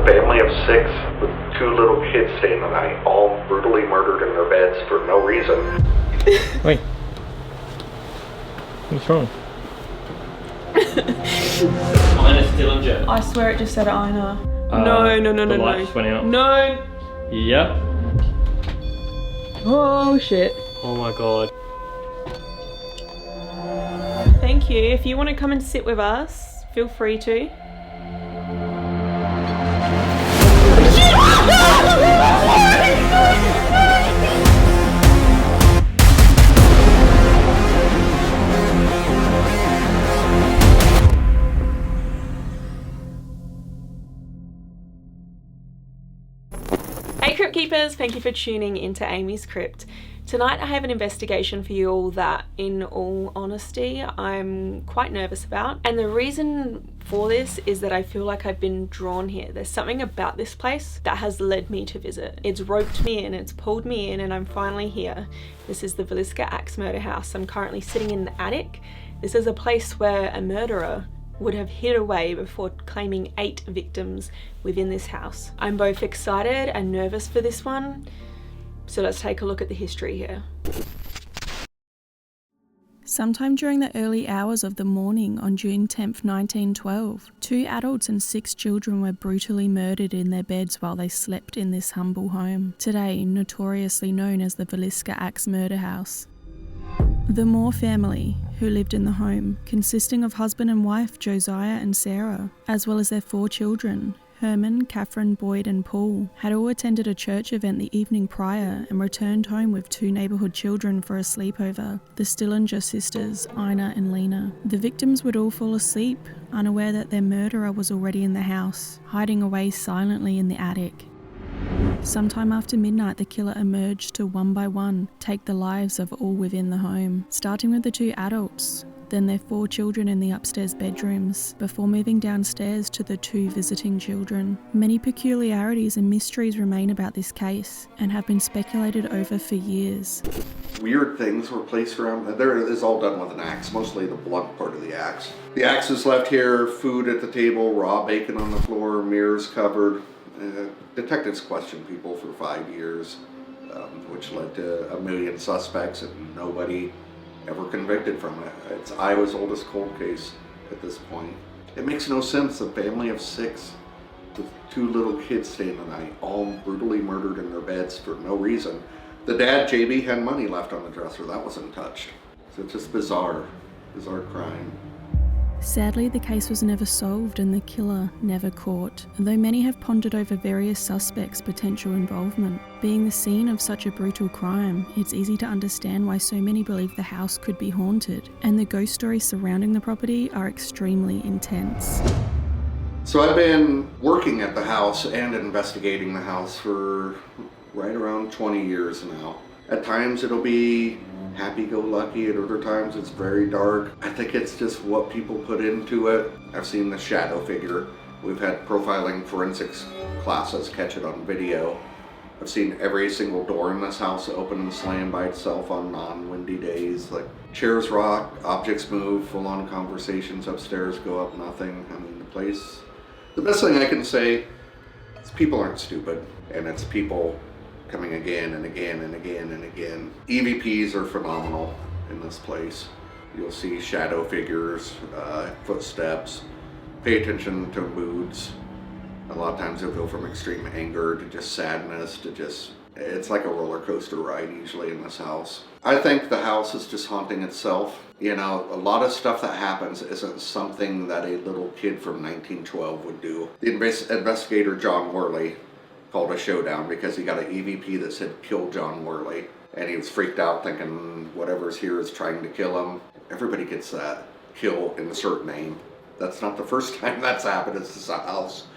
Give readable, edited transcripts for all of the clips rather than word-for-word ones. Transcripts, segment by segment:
family of 6 with 2 little kids staying the night, all brutally murdered in their beds for no reason. Wait. What's wrong? Ina Stillinger. I swear it just said Ina. The lights went out. No. Yep. Oh shit. Oh my god. Thank you. If you want to come and sit with us, feel free to. Hey Crypt Keepers, thank you for tuning into AmysCrypt. Tonight I have an investigation for you all that, in all honesty, I'm quite nervous about. And the reason for this is that I feel like I've been drawn here. There's something about this place that has led me to visit. It's roped me in, it's pulled me in, and I'm finally here. This is the Villisca axe murder house. I'm currently sitting in the attic. This is a place where a murderer would have hid away before claiming 8 victims within this house. I'm both excited and nervous for this one. So let's take a look at the history here. Sometime during the early hours of the morning on June 10th, 1912, 2 adults and 6 children were brutally murdered in their beds while they slept in this humble home, today notoriously known as the Villisca Axe Murder House. The Moore family, who lived in the home, consisting of husband and wife Josiah and Sarah, as well as their 4 children, Herman, Catherine, Boyd and Paul, had all attended a church event the evening prior and returned home with 2 neighbourhood children for a sleepover, the Stillinger sisters, Ina and Lena. The victims would all fall asleep, unaware that their murderer was already in the house, hiding away silently in the attic. Sometime after midnight, the killer emerged to one by one take the lives of all within the home, starting with the 2 adults, then their 4 children in the upstairs bedrooms, before moving downstairs to the 2 visiting children. Many peculiarities and mysteries remain about this case, and have been speculated over for years. Weird things were placed around. There is all done with an axe, mostly the blunt part of the axe. The axe is left here, food at the table, raw bacon on the floor, mirrors covered. Detectives questioned people for 5 years, which led to 1 million suspects and nobody ever convicted from it. It's Iowa's oldest cold case at this point. It makes no sense. A family of 6 with 2 little kids staying the night, all brutally murdered in their beds for no reason. The dad, JB, had money left on the dresser. That wasn't touched. So it's just bizarre crime. Sadly, the case was never solved and the killer never caught, though many have pondered over various suspects' potential involvement. Being the scene of such a brutal crime, it's easy to understand why so many believe the house could be haunted, and the ghost stories surrounding the property are extremely intense. So I've been working at the house and investigating the house for right around 20 years now. At times it'll be happy-go-lucky, at other times it's very dark. I think it's just what people put into it. I've seen the shadow figure. We've had profiling forensics classes catch it on video. I've seen every single door in this house open and slam by itself on non-windy days. Like chairs rock, objects move, full-on conversations upstairs go up, nothing. I mean, the best thing I can say is people aren't stupid, and it's people coming again and again and again and again. EVPs are phenomenal in this place. You'll see shadow figures, footsteps. Pay attention to moods. A lot of times they'll go from extreme anger to just sadness to just, it's like a roller coaster ride usually in this house. I think the house is just haunting itself. You know, a lot of stuff that happens isn't something that a little kid from 1912 would do. The investigator John Worley called a showdown because he got an EVP that said kill John Worley, and he was freaked out thinking whatever's here is trying to kill him. Everybody gets that kill insert name. That's not the first time that's happened. It's this house.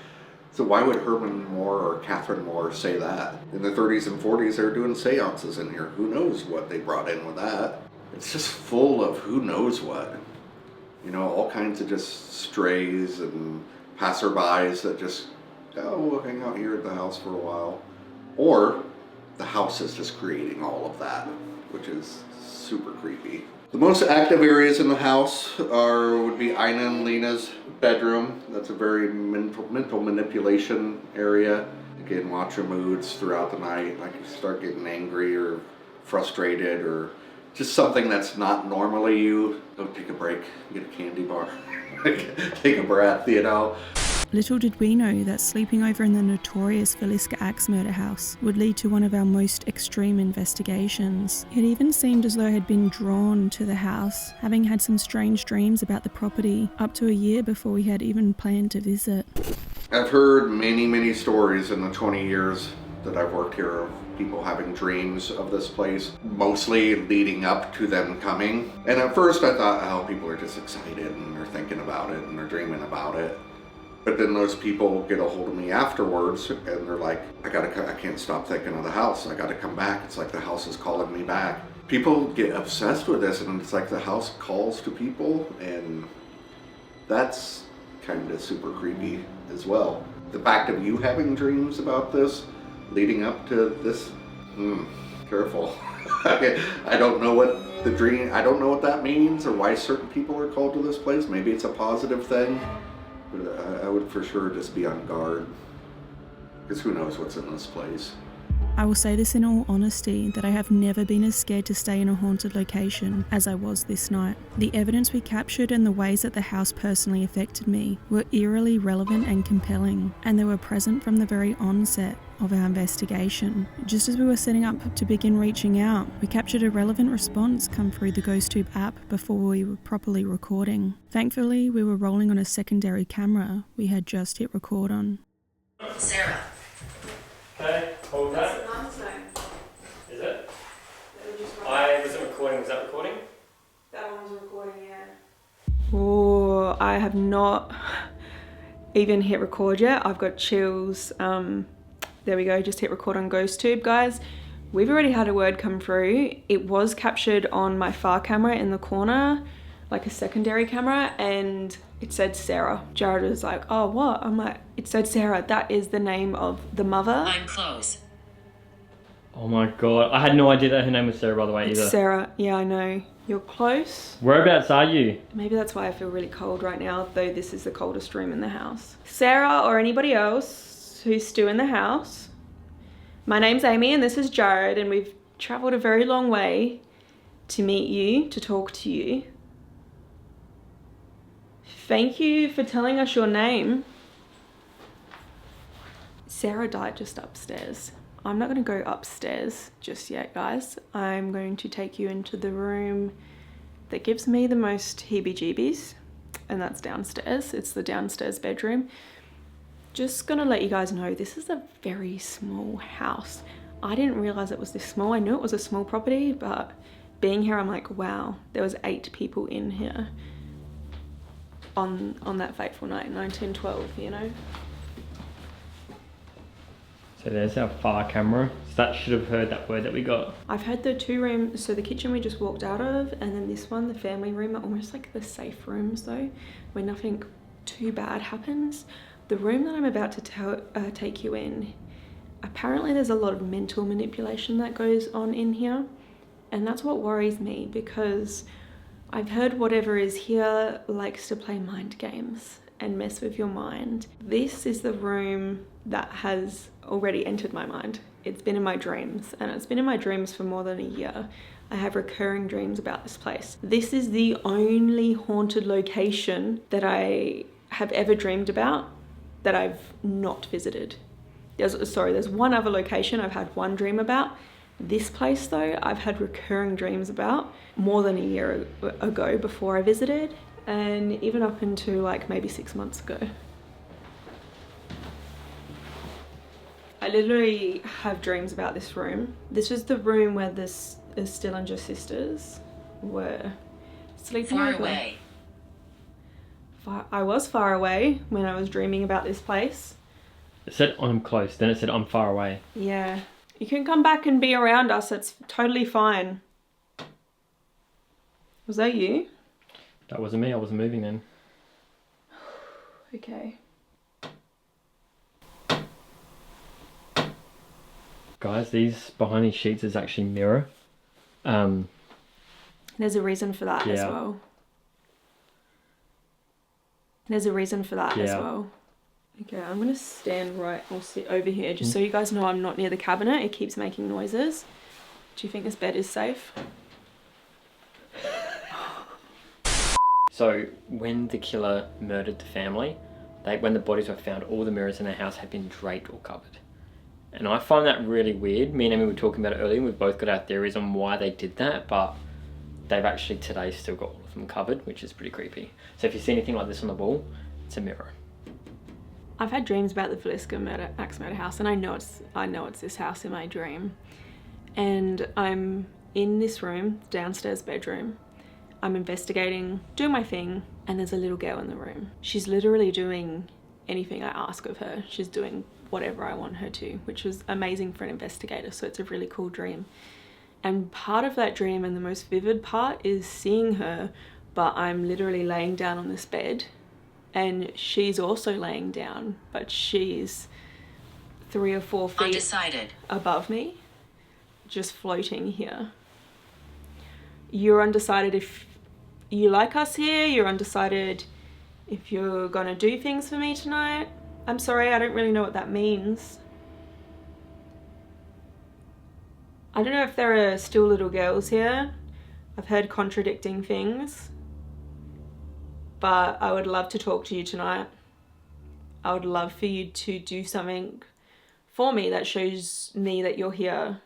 So why would Herman Moore or Catherine Moore say that? In the 30s and 40s they were doing seances in here. Who knows what they brought in with that? It's just full of who knows what. You know, all kinds of just strays and passerbys that just, oh, we'll hang out here at the house for a while. Or the house is just creating all of that, which is super creepy. The most active areas in the house would be Ina and Lena's bedroom. That's a very mental manipulation area. Again, watch your moods throughout the night. Like you start getting angry or frustrated or just something that's not normally you. Go take a break, get a candy bar, take a breath, you know. Little did we know that sleeping over in the notorious Villisca axe murder house would lead to one of our most extreme investigations. It even seemed as though I had been drawn to the house, having had some strange dreams about the property up to a year before we had even planned to visit. I've heard many stories in the 20 years that I've worked here of people having dreams of this place, mostly leading up to them coming. And at first I thought, oh, people are just excited and they're thinking about it and they're dreaming about it. But then those people get a hold of me afterwards and they're like, I can't stop thinking of the house. I gotta come back. It's like the house is calling me back. People get obsessed with this and it's like the house calls to people, and that's kind of super creepy as well. The fact of you having dreams about this leading up to this, careful. I don't know what I don't know what that means or why certain people are called to this place. Maybe it's a positive thing. But I would for sure just be on guard, because who knows what's in this place. I will say this in all honesty, that I have never been as scared to stay in a haunted location as I was this night. The evidence we captured and the ways that the house personally affected me were eerily relevant and compelling, and they were present from the very onset of our investigation. Just as we were setting up to begin reaching out, we captured a relevant response come through the GhostTube app before we were properly recording. Thankfully, we were rolling on a secondary camera we had just hit record on. Sarah. Okay, hold that. Is it? I wasn't recording. Was that recording? That one was recording, yeah. Oh, I have not even hit record yet. I've got chills. There we go, just hit record on GhostTube, guys. We've already had a word come through. It was captured on my far camera in the corner, like a secondary camera, and it said Sarah. Jared was like, oh, what? I'm like, it said Sarah. That is the name of the mother. I'm close. Oh my god, I had no idea that her name was Sarah, by the way, either. Sarah, yeah, I know. You're close. Whereabouts are you? Maybe that's why I feel really cold right now, though this is the coldest room in the house. Sarah or anybody else who's still in the house, my name's Amy and this is Jared, and we've traveled a very long way to meet you, to talk to you. Thank you for telling us your name. Sarah died just upstairs. I'm not going to go upstairs just yet, guys. I'm going to take you into the room that gives me the most heebie-jeebies, and that's downstairs. It's the downstairs bedroom. Just gonna let you guys know, this is a very small house. I didn't realize it was this small. I knew it was a small property, but being here, I'm like, wow, there was 8 people in here on that fateful night, 1912, you know? So there's our far camera. So that should have heard that word that we got. I've had the 2 rooms, so the kitchen we just walked out of, and then this one, the family room, are almost like the safe rooms though, where nothing too bad happens. The room that I'm about to take you in, apparently there's a lot of mental manipulation that goes on in here, and that's what worries me, because I've heard whatever is here likes to play mind games and mess with your mind. This is the room that has already entered my mind. It's been in my dreams, and it's been in my dreams for more than a year. I have recurring dreams about this place. This is the only haunted location that I have ever dreamed about that I've not visited. There's one other location I've had one dream about. This place though, I've had recurring dreams about more than a year ago before I visited, and even up into like maybe 6 months ago. I literally have dreams about this room. This was the room where the Stillinger sisters were sleeping Far over. away. I was far away when I was dreaming about this place. It said I'm close, then it said I'm far away. Yeah. You can come back and be around us, it's totally fine. Was that you? That wasn't me, I wasn't moving then. Okay. Guys, behind these sheets is actually mirror. There's a reason for that as Yeah. well. There's a reason for that as Yeah. well. Okay, I'm gonna stand right or sit over here just so you guys know I'm not near the cabinet. It keeps making noises. Do you think this bed is safe? So when the killer murdered the family, when the bodies were found, all the mirrors in the house had been draped or covered. And I find that really weird. Me and Amy were talking about it earlier, and we've both got our theories on why they did that, but they've actually today still got all of them covered, which is pretty creepy. So if you see anything like this on the wall, it's a mirror. I've had dreams about the Villisca axe murder house, and I know it's this house in my dream. And I'm in this room, downstairs bedroom. I'm investigating, doing my thing, and there's a little girl in the room. She's literally doing anything I ask of her. She's doing whatever I want her to, which was amazing for an investigator, so it's a really cool dream. And part of that dream, and the most vivid part, is seeing her, but I'm literally laying down on this bed, and she's also laying down, but she's 3 or 4 feet Undecided. above me, just floating here. You're undecided if you like us here, you're undecided if you're gonna do things for me tonight. I'm sorry, I don't really know what that means. I don't know if there are still little girls here. I've heard contradicting things. But I would love to talk to you tonight. I would love for you to do something for me that shows me that you're here.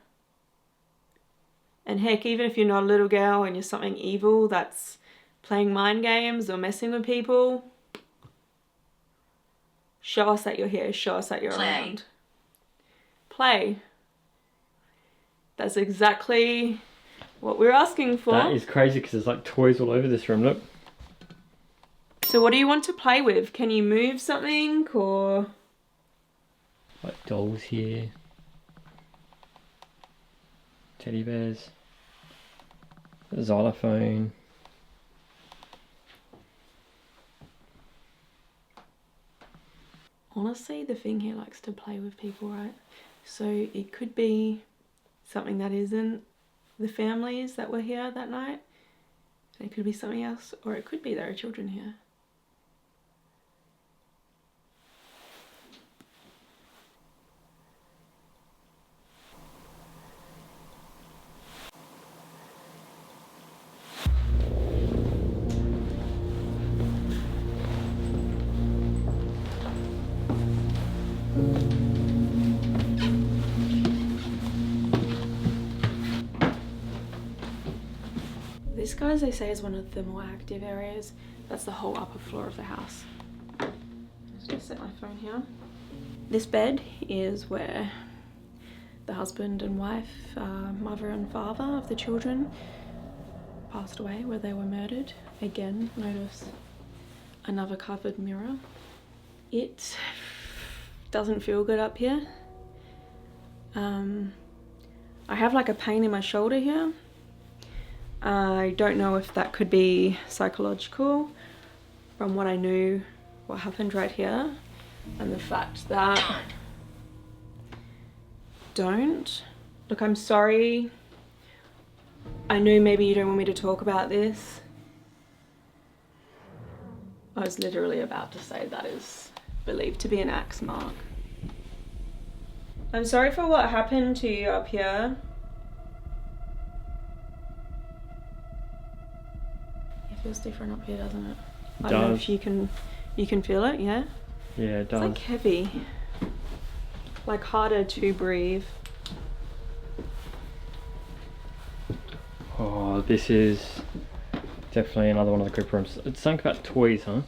And heck, even if you're not a little girl and you're something evil that's playing mind games or messing with people, show us that you're here, show us that you're around. Play. That's exactly what we're asking for. That is crazy because there's like toys all over this room, look. So what do you want to play with? Can you move something or? Like dolls here. Teddy bears. A xylophone. Honestly, the thing here likes to play with people, right? So it could be something that isn't the families that were here that night. It could be something else, or it could be there are children here. This, guys, they say is one of the more active areas. That's the whole upper floor of the house. I'm just gonna set my phone here. This bed is where the husband and wife, mother and father of the children, passed away, where they were murdered. Again, notice another covered mirror. It doesn't feel good up here. I have like a pain in my shoulder here. I don't know if that could be psychological from what I knew, what happened right here, and the fact that... Don't. Look, I'm sorry. I know maybe you don't want me to talk about this. I was literally about to say that is believed to be an axe mark. I'm sorry for what happened to you up here. It feels different up here, doesn't it? I don't know if you can feel it, yeah? Yeah, it does. It's like heavy. Like harder to breathe. Oh, this is definitely another one of the Crypt rooms. It's something about toys, huh?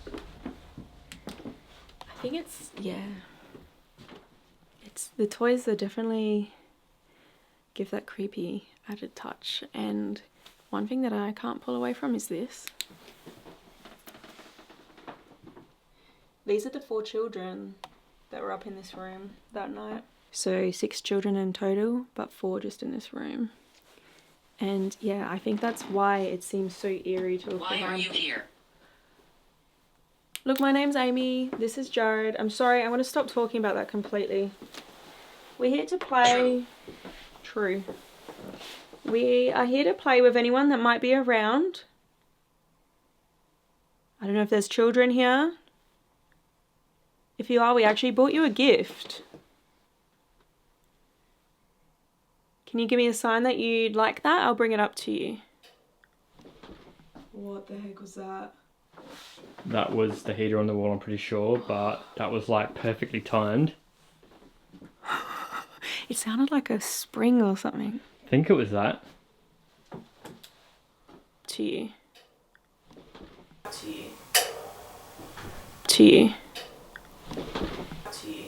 I think it's, yeah. It's, the toys that definitely give that creepy added touch. And one thing that I can't pull away from is this. These are the 4 children that were up in this room that night. So 6 children in total, but 4 just in this room. And yeah, I think that's why it seems so eerie to look around. Why are you here? Look, my name's Amy. This is Jared. I'm sorry, I want to stop talking about that completely. We're here to play... True. We are here to play with anyone that might be around. I don't know if there's children here. If you are, we actually bought you a gift. Can you give me a sign that you'd like that? I'll bring it up to you. What the heck was that? That was the heater on the wall, I'm pretty sure, but that was like perfectly timed. It sounded like a spring or something. I think it was that. To you. To you. To you. To you.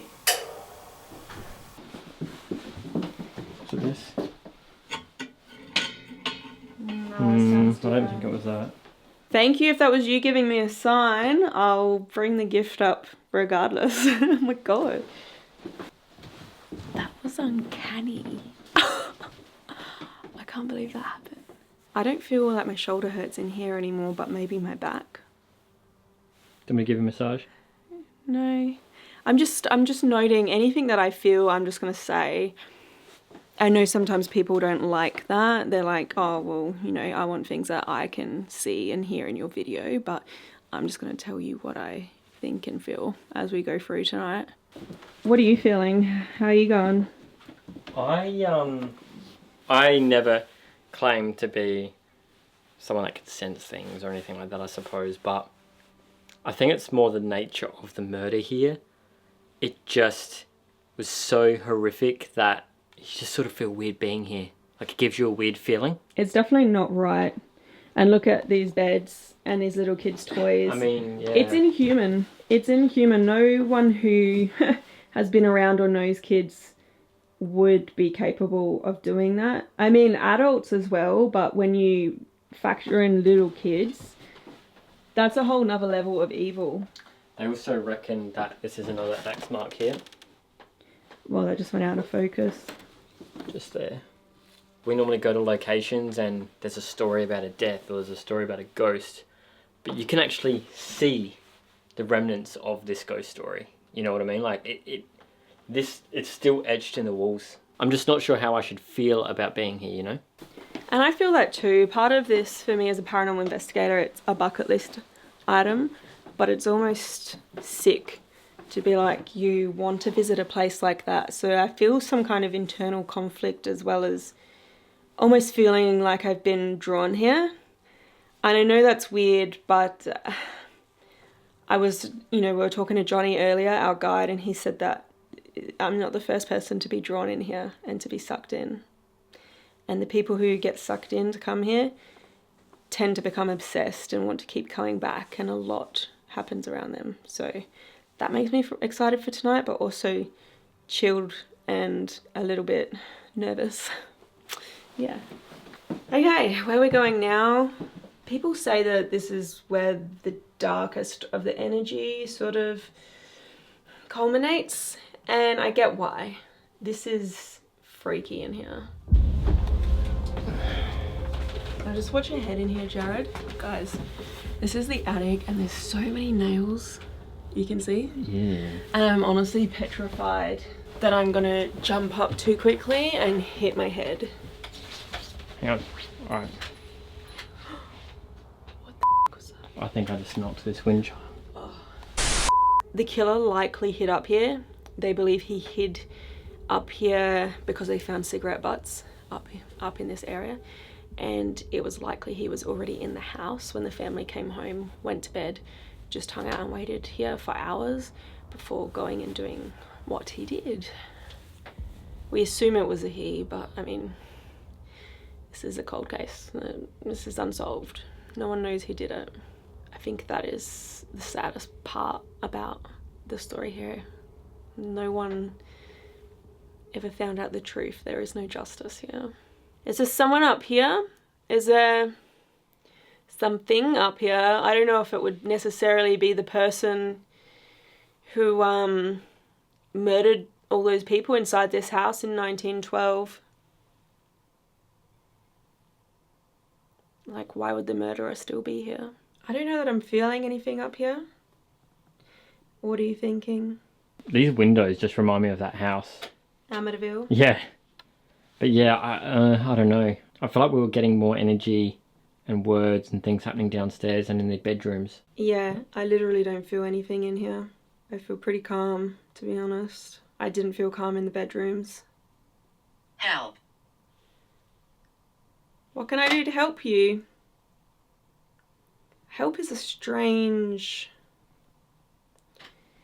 Was it this? No, I don't think it was that. Thank you if that was you giving me a sign. I'll bring the gift up regardless. Oh my god. That was uncanny. I can't believe that happened. I don't feel like my shoulder hurts in here anymore, but maybe my back. Do you want me to give you a massage? No. I'm just noting anything that I feel, I'm just gonna say. I know sometimes people don't like that. They're like, oh, well, you know, I want things that I can see and hear in your video, but I'm just going to tell you what I think and feel as we go through tonight. What are you feeling? How are you going? I never claimed to be someone that could sense things or anything like that, I suppose, but I think it's more the nature of the murder here. It just was so horrific that you just sort of feel weird being here. Like, it gives you a weird feeling. It's definitely not right. And look at these beds and these little kids' toys. I mean, yeah. It's inhuman. It's inhuman. No one who has been around or knows kids would be capable of doing that. I mean, adults as well, but when you factor in little kids, that's a whole nother level of evil. They also reckon that this is another X mark here. Well, that just went out of focus. Just there. We normally go to locations and there's a story about a death or there's a story about a ghost, but you can actually see the remnants of this ghost story. You know what I mean? Like it's still etched in the walls. I'm just not sure how I should feel about being here, you know? And I feel that too. Part of this for me as a paranormal investigator, it's a bucket list item, but it's almost sick to be like, you want to visit a place like that. So I feel some kind of internal conflict as well as almost feeling like I've been drawn here. And I know that's weird, but I was, you know, we were talking to Johnny earlier, our guide, and he said that I'm not the first person to be drawn in here and to be sucked in. And the people who get sucked in to come here tend to become obsessed and want to keep coming back, and a lot happens around them. So that makes me excited for tonight, but also chilled and a little bit nervous. Yeah. Okay, where we're going now. People say that this is where the darkest of the energy sort of culminates, and I get why. This is freaky in here. Now just watch your head in here, Jared. Guys, this is the attic and there's so many nails. You can see? Yeah. And I'm honestly petrified that I'm gonna jump up too quickly and hit my head. Hang on. Alright. What the was that? I think I just knocked this wind chime. Oh. The killer likely hid up here. They believe he hid up here because they found cigarette butts up in this area. And it was likely he was already in the house when the family came home, went to bed, just hung out and waited here for hours before going and doing what he did. We assume it was a he, but I mean, this is a cold case. This is unsolved. No one knows who did it. I think that is the saddest part about the story here. No one ever found out the truth. There is no justice here. Is there someone up here? Is there something up here? I don't know if it would necessarily be the person who murdered all those people inside this house in 1912. Like, why would the murderer still be here? I don't know that I'm feeling anything up here. What are you thinking? These windows just remind me of that house. Amityville? Yeah. But yeah, I don't know. I feel like we were getting more energy and words and things happening downstairs and in the bedrooms. Yeah, I literally don't feel anything in here. I feel pretty calm, to be honest. I didn't feel calm in the bedrooms. Help. What can I do to help you? Help is a strange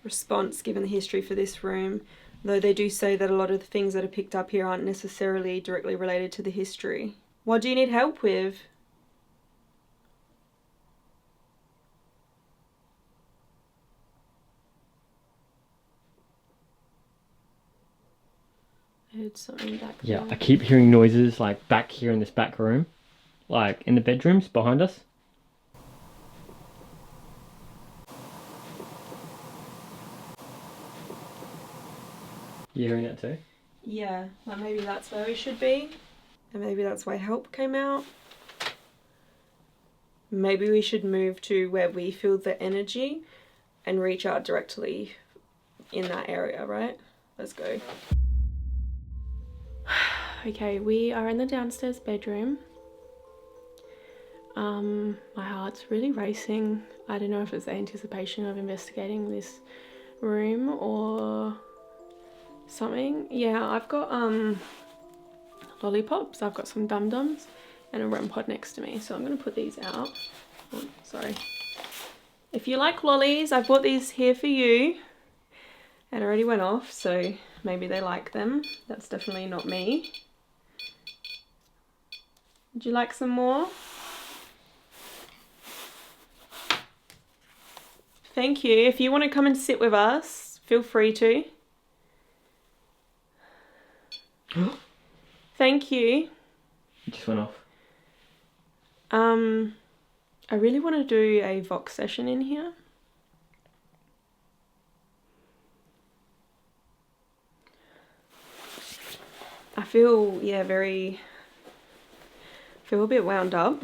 response given the history for this room, though they do say that a lot of the things that are picked up here aren't necessarily directly related to the history. What do you need help with? I heard something back there. Yeah, I keep hearing noises like back here in this back room, like in the bedrooms behind us. You hearing that too? Yeah, like maybe that's where we should be. And maybe that's why help came out. Maybe we should move to where we feel the energy and reach out directly in that area, right? Let's go. Okay, we are in the downstairs bedroom. My heart's really racing. I don't know if it's the anticipation of investigating this room or something. Yeah, I've got lollipops, I've got some dum-dums and a REM pod next to me, so I'm gonna put these out. Oh, sorry. If you like lollies, I bought these here for you. It already went off, so maybe they like them. That's definitely not me. Would you like some more? Thank you. If you want to come and sit with us, feel free to. Thank you. It just went off. I really want to do a Vox session in here. I feel, yeah, feel a bit wound up.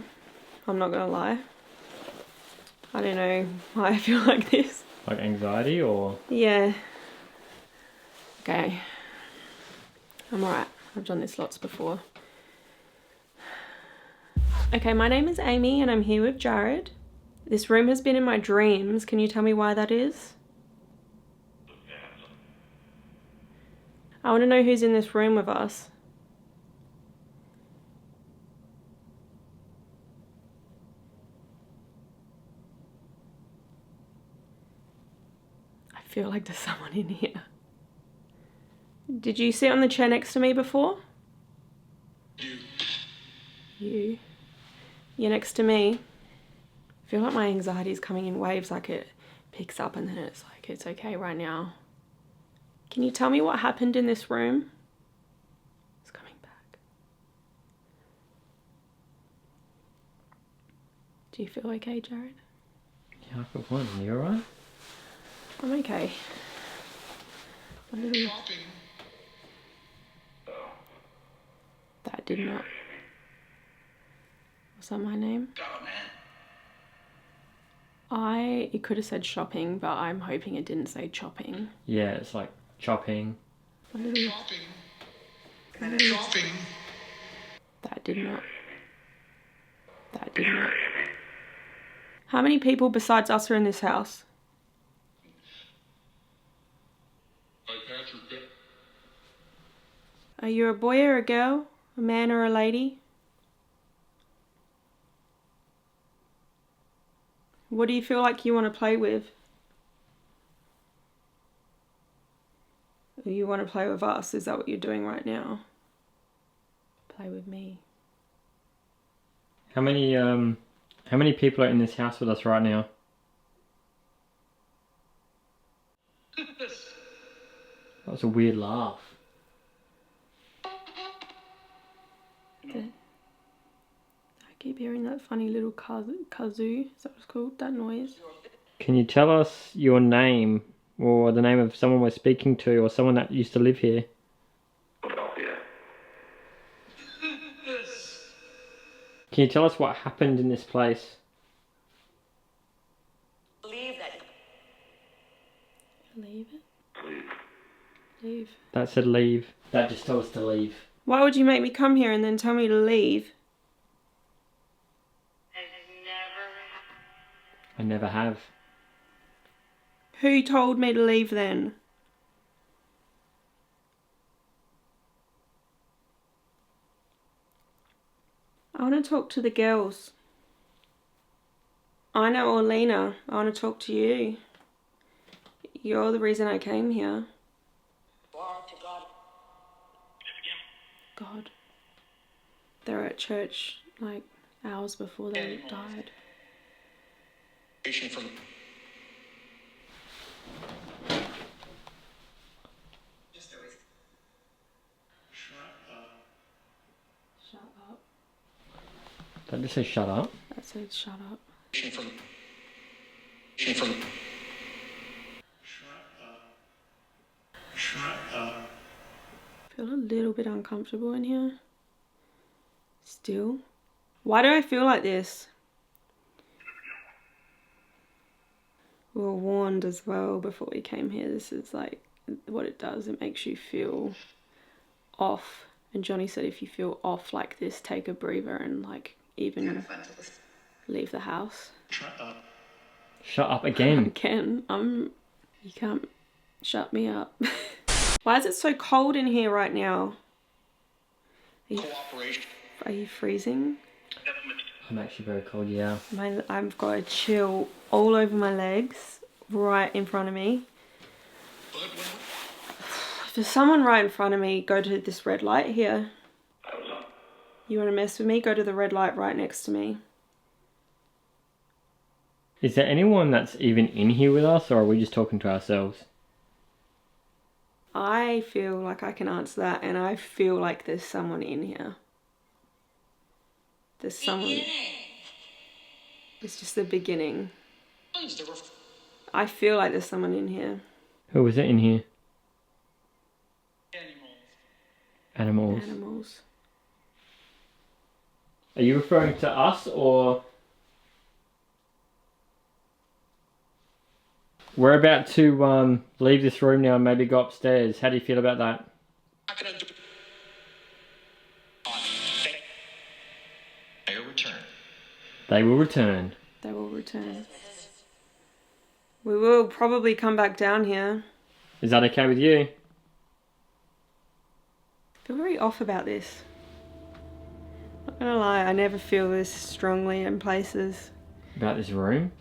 I'm not gonna lie. I don't know why I feel like this. Like anxiety or? Yeah. Okay. I'm alright. I've done this lots before. Okay, my name is Amy and I'm here with Jared. This room has been in my dreams. Can you tell me why that is? I want to know who's in this room with us. I feel like there's someone in here. Did you sit on the chair next to me before? You. You're next to me. I feel like my anxiety is coming in waves, like it picks up and then it's like, it's okay right now. Can you tell me what happened in this room? It's coming back. Do you feel okay, Jared? Yeah, I feel fine. You alright? I'm okay. That did not. Was that my name? It could have said shopping, but I'm hoping it didn't say chopping. Yeah, it's like chopping. That did not. That did not. How many people besides us are in this house? Are you a boy or a girl? A man or a lady? What do you feel like you want to play with? Or you want to play with us? Is that what you're doing right now? Play with me. How many people are in this house with us right now? That was a weird laugh. I keep hearing that funny little kazoo, is that what it's called, that noise? Can you tell us your name, or the name of someone we're speaking to, or someone that used to live here? Can you tell us what happened in this place? Leave that. Leave it? Leave. That said leave. That just told us to leave. Why would you make me come here and then tell me to leave? I never have. Who told me to leave then? I want to talk to the girls. I know Orlena. I want to talk to you. You're the reason I came here. God. They were at church like hours before they died. From Shut up. Don't just say shut up. That said shut up. from I feel a little bit uncomfortable in here. Still. Why do I feel like this? We were warned as well before we came here. This is like what it does. It makes you feel off. And Johnny said if you feel off like this, take a breather and like even leave the house. Shut up again. Again, you can't shut me up. Why is it so cold in here right now? Are you freezing? I'm actually very cold, yeah. I've got a chill all over my legs, right in front of me. If there's someone right in front of me, go to this red light here. You want to mess with me? Go to the red light right next to me. Is there anyone that's even in here with us, or are we just talking to ourselves? I feel like I can answer that, and I feel like there's someone in here. There's someone. It's just the beginning. I feel like there's someone in here. Who is it in here? Animals. Animals. Are you referring to us, or... We're about to leave this room now and maybe go upstairs. How do you feel about that? They will return. They will return. They will return. We will probably come back down here. Is that okay with you? I feel very off about this. Not gonna lie, I never feel this strongly in places. About this room?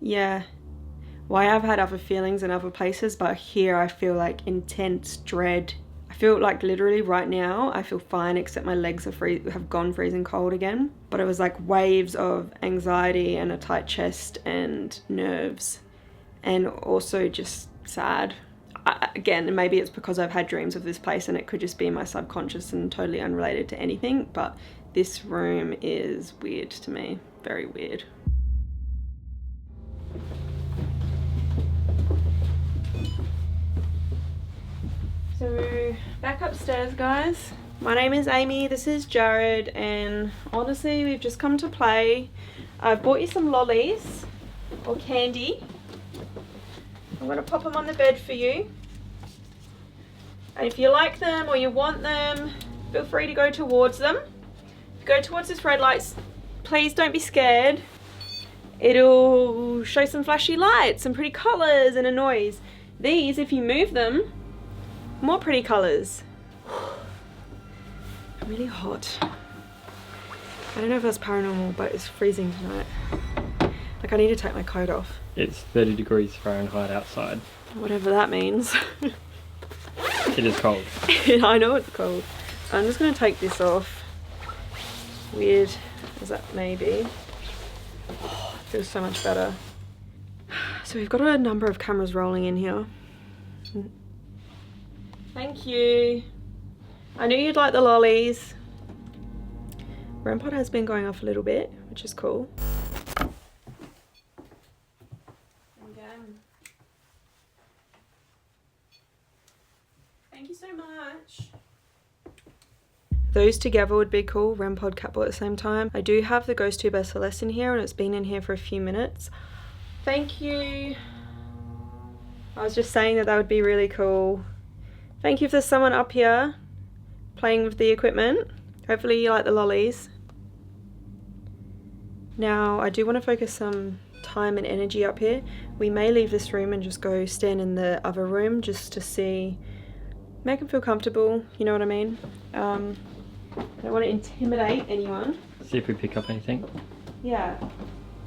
Yeah. Well, I've had other feelings in other places, but here I feel like intense dread. I feel like literally right now I feel fine, except my legs are have gone freezing cold again. But it was like waves of anxiety and a tight chest and nerves, and also just sad. Again, maybe it's because I've had dreams of this place and it could just be my subconscious and totally unrelated to anything, but this room is weird to me. Very weird. So, back upstairs, guys. My name is Amy, this is Jared, and honestly, we've just come to play. I've bought you some lollies, or candy. I'm going to pop them on the bed for you. And if you like them or you want them, feel free to go towards them. If you go towards this red light, please don't be scared. It'll show some flashy lights and pretty colours and a noise. These, if you move them, more pretty colours. I'm really hot. I don't know if that's paranormal, but it's freezing tonight. Like, I need to take my coat off. It's 30 degrees Fahrenheit outside. Whatever that means. It is cold. I know it's cold. I'm just going to take this off. Weird as that may be. Oh, it feels so much better. So we've got a number of cameras rolling in here. Thank you. I knew you'd like the lollies. REM pod has been going off a little bit, which is cool. Again. Thank you so much. Those together would be cool, REM pod cat ball at the same time. I do have the Ghost Tube SLS in here and it's been in here for a few minutes. Thank you. I was just saying that would be really cool. Thank you if there's someone up here playing with the equipment. Hopefully you like the lollies. Now I do want to focus some time and energy up here. We may leave this room and just go stand in the other room just to see, make them feel comfortable, you know what I mean? I don't want to intimidate anyone. See if we pick up anything. Yeah.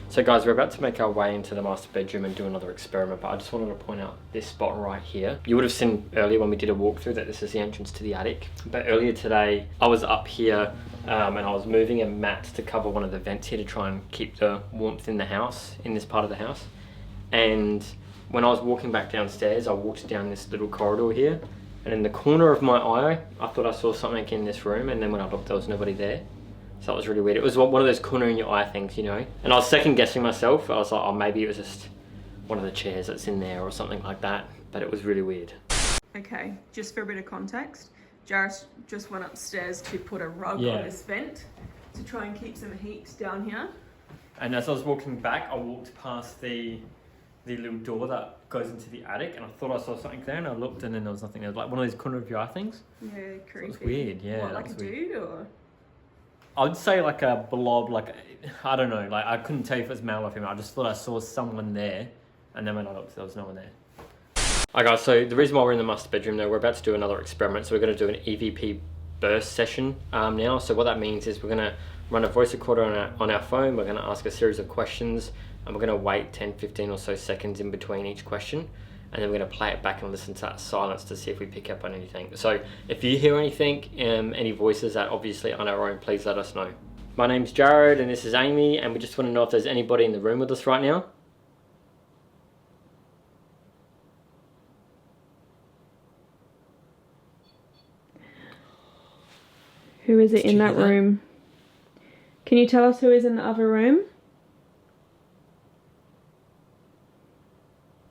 So guys, we're about to make our way into the master bedroom and do another experiment, but I just wanted to point out this spot right here. You would have seen earlier when we did a walkthrough that this is the entrance to the attic. But earlier today, I was up here and I was moving a mat to cover one of the vents here to try and keep the warmth in the house, in this part of the house. And when I was walking back downstairs, I walked down this little corridor here, and in the corner of my eye, I thought I saw something in this room, and then when I looked, there was nobody there. So that was really weird. It was one of those corner in your eye things, you know? And I was second guessing myself. I was like, oh, maybe it was just one of the chairs that's in there or something like that. But it was really weird. Okay, just for a bit of context, Jared just went upstairs to put a rug on his vent to try and keep some heat down here. And as I was walking back, I walked past the little door that goes into the attic, and I thought I saw something there, and I looked, and then there was nothing. It was like one of those corner of your eye things. Yeah, creepy. It was weird, yeah. What, like a dude or? I would say like a blob, like, I don't know, like I couldn't tell you if it was male or female. I just thought I saw someone there, and then when I looked, there was no one there. Alright guys, so the reason why we're in the master bedroom though, we're about to do another experiment. So we're going to do an Evp Burst Session now. So what that means is we're going to run a voice recorder on our phone. We're going to ask a series of questions, and we're going to wait 10, 15 or so seconds in between each question. And then we're going to play it back and listen to that silence to see if we pick up on anything. So if you hear anything, any voices that obviously aren't our own, please let us know. My name's Jared and this is Amy, and we just want to know if there's anybody in the room with us right now. Who is it in that room? Can you tell us who is in the other room?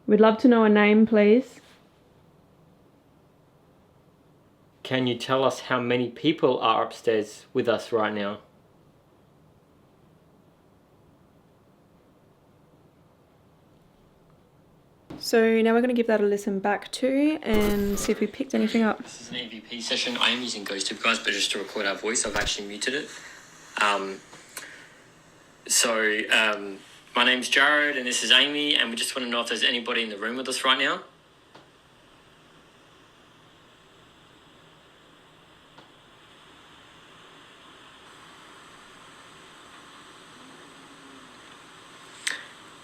We'd love to know a name, please. Can you tell us how many people are upstairs with us right now? So now we're going to give that a listen back to and see if we picked anything up. This is an EVP session. I am using GhostTube, guys, but just to record our voice, I've actually muted it. My name's Jared and this is Amy, and we just want to know if there's anybody in the room with us right now.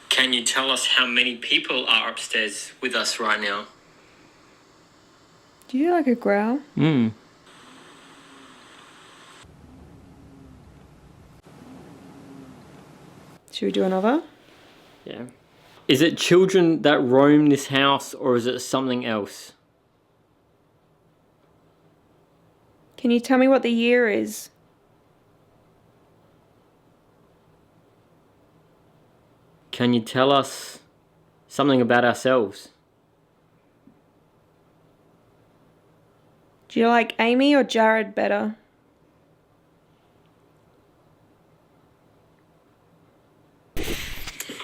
Can you tell us how many people are upstairs with us right now? Do you like a growl? Should we do another? Yeah. Is it children that roam this house, or is it something else? Can you tell me what the year is? Can you tell us something about ourselves? Do you like Amy or Jared better?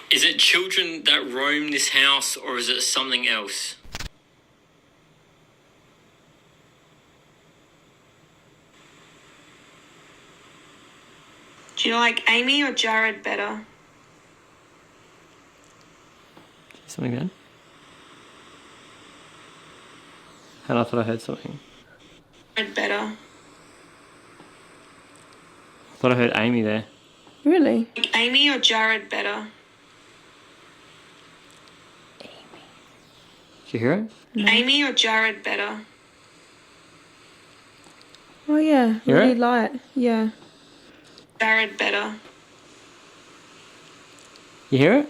Is it children that roam this house, or is it something else? Do you like Amy or Jared better? Something then? And I thought I heard something. Jared better. I thought I heard Amy there. Really? Like Amy or Jared better? Did you hear it? No. Amy or Jared better? Oh yeah, Hear really it? light. Yeah. Jared better. You hear it?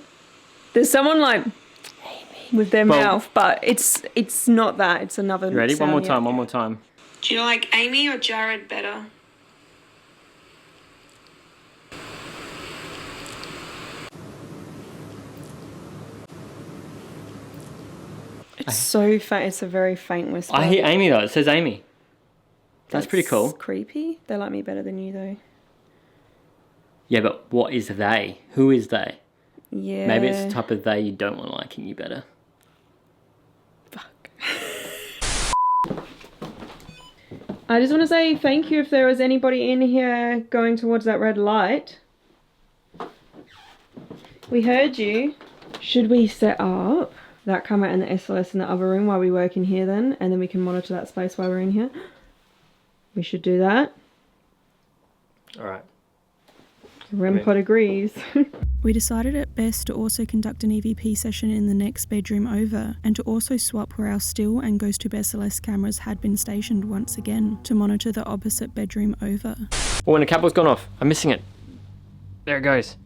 There's someone like with their Well- mouth, but it's not that. It's another. You ready? sound, One more yeah. time, one more time. Do you like Amy or Jared better? It's so faint. It's a very faint whisper. I hear Amy though, it says Amy. That's pretty cool. Creepy. They like me better than you though. Yeah, but what is they? Who is they? Yeah. Maybe it's the type of they you don't want liking you better. Fuck. I just want to say thank you if there was anybody in here going towards that red light. We heard you. Should we set up that camera and the SLS in the other room while we work in here then? And then we can monitor that space while we're in here? We should do that. Alright. REM-pod agrees. We decided it best to also conduct an EVP session in the next bedroom over, and to also swap where our still and ghost tube SLS cameras had been stationed once again to monitor the opposite bedroom over. Oh, and the cable's gone off. I'm missing it. There it goes.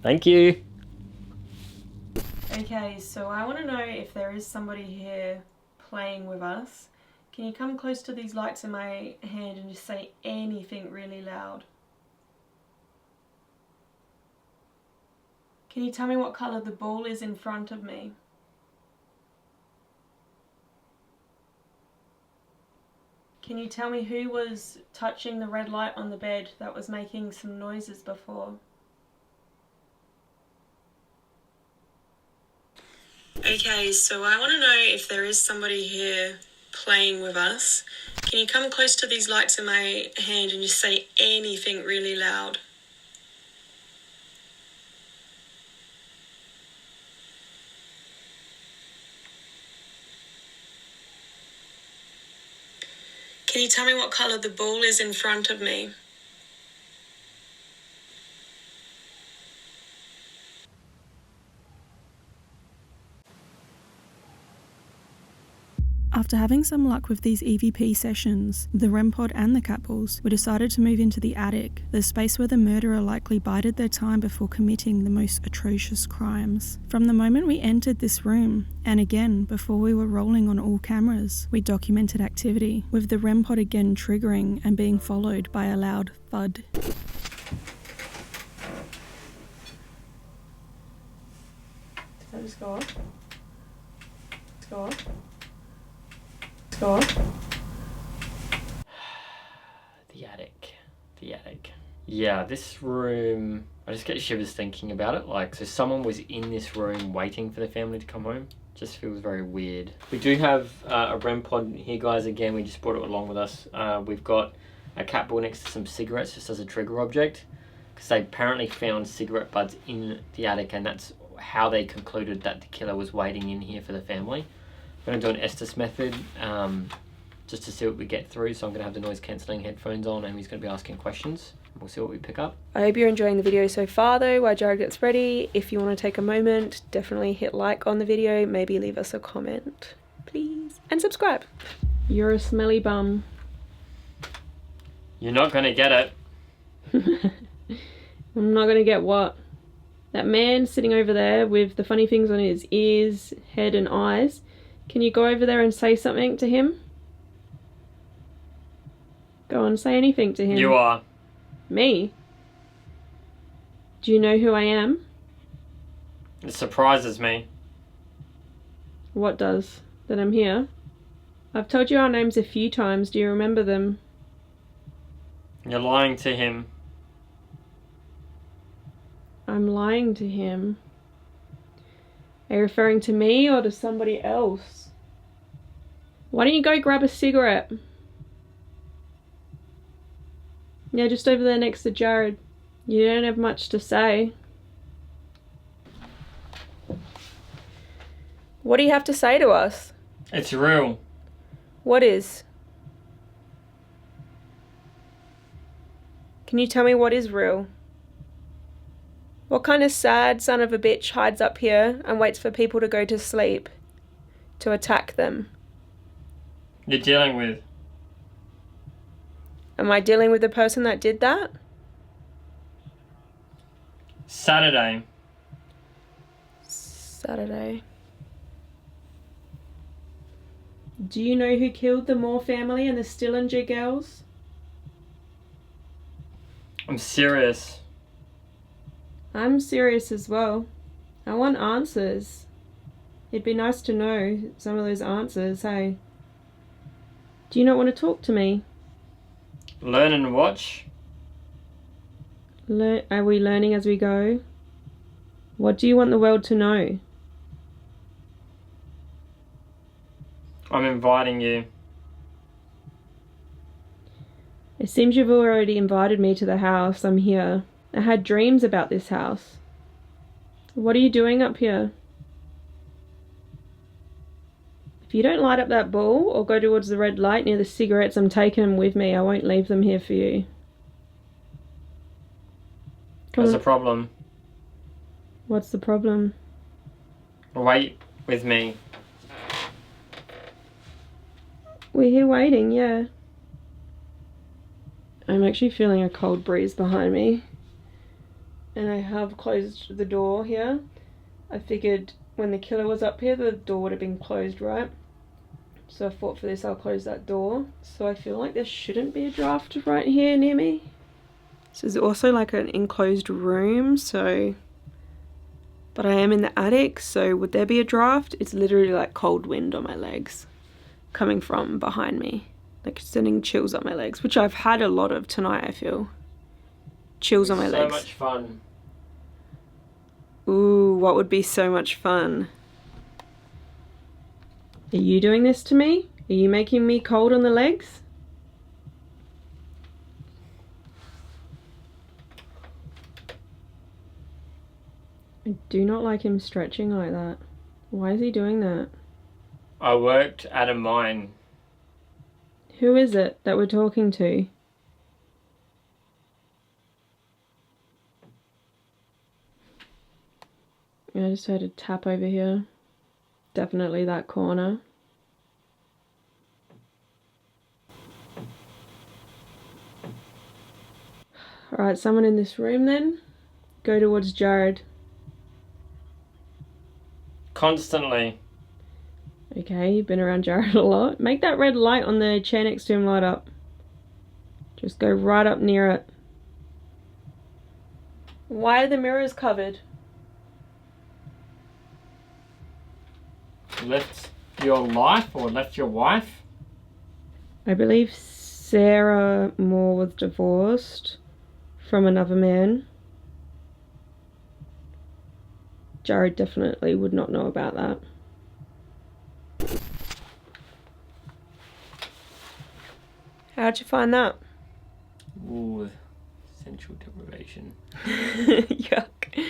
Thank you. Okay, so I want to know if there is somebody here playing with us. Can you come close to these lights in my hand and just say anything really loud? Can you tell me what colour the ball is in front of me? Can you tell me who was touching the red light on the bed that was making some noises before? Okay, so I want to know if there is somebody here playing with us. Can you come close to these lights in my hand and just say anything really loud? Can you tell me what colour the ball is in front of me? After having some luck with these EVP sessions, the REM pod and the couples, we decided to move into the attic, the space where the murderer likely bided their time before committing the most atrocious crimes. From the moment we entered this room, and again before we were rolling on all cameras, we documented activity, with the REM pod again triggering and being followed by a loud thud. Did that just go off? Just go off? Go on. The attic. The attic. Yeah, this room, I just get shivers thinking about it. Like, so someone was in this room waiting for the family to come home. Just feels very weird. We do have a REM pod here, guys. Again, we just brought it along with us. We've got a cat ball next to some cigarettes just as a trigger object, because they apparently found cigarette butts in the attic, and that's how they concluded that the killer was waiting in here for the family. I'm going to do an Estes method just to see what we get through. So I'm going to have the noise cancelling headphones on, and he's going to be asking questions. We'll see what we pick up. I hope you're enjoying the video so far though, while Jared gets ready. If you want to take a moment, definitely hit like on the video, maybe leave us a comment, please. And subscribe. You're a smelly bum. You're not going to get it. I'm not going to get what? That man sitting over there with the funny things on his ears, head and eyes. Can you go over there and say something to him? Go on, say anything to him. You are. Me? Do you know who I am? It surprises me. What does? That I'm here? I've told you our names a few times. Do you remember them? You're lying to him. I'm lying to him. Are you referring to me or to somebody else? Why don't you go grab a cigarette? Yeah, just over there next to Jared. You don't have much to say. What do you have to say to us? It's real. What is? Can you tell me what is real? What kind of sad son of a bitch hides up here and waits for people to go to sleep to attack them? You're dealing with. Am I dealing with the person that did that? Saturday. Saturday. Do you know who killed the Moore family and the Stillinger girls? I'm serious. I'm serious as well. I want answers. It'd be nice to know some of those answers, hey? Do you not want to talk to me? Learn and watch. Are we learning as we go? What do you want the world to know? I'm inviting you. It seems you've already invited me to the house. I'm here. I had dreams about this house. What are you doing up here? If you don't light up that ball or go towards the red light near the cigarettes, I'm taking them with me. I won't leave them here for you. There's a problem. What's the problem? Wait with me. We're here waiting, yeah. I'm actually feeling a cold breeze behind me. And I have closed the door here. I figured when the killer was up here, the door would have been closed, right? So I thought for this, I'll close that door. So I feel like there shouldn't be a draft right here near me. This is also like an enclosed room, so... But I am in the attic, so would there be a draft? It's literally like cold wind on my legs coming from behind me. Like sending chills up my legs, which I've had a lot of tonight, I feel. Chills on my legs. So much fun. Ooh, what would be so much fun? Are you doing this to me? Are you making me cold on the legs? I do not like him stretching like that. Why is he doing that? I worked at a mine. Who is it that we're talking to? I just heard a tap over here. Definitely that corner. Alright, someone in this room then? Go towards Jared. Constantly. Okay, you've been around Jared a lot. Make that red light on the chair next to him light up. Just go right up near it. Why are the mirrors covered? Left your life or left your wife? I believe Sarah Moore was divorced from another man. Jared definitely would not know about that. How'd you find that? Ooh, sensual deprivation. Yuck.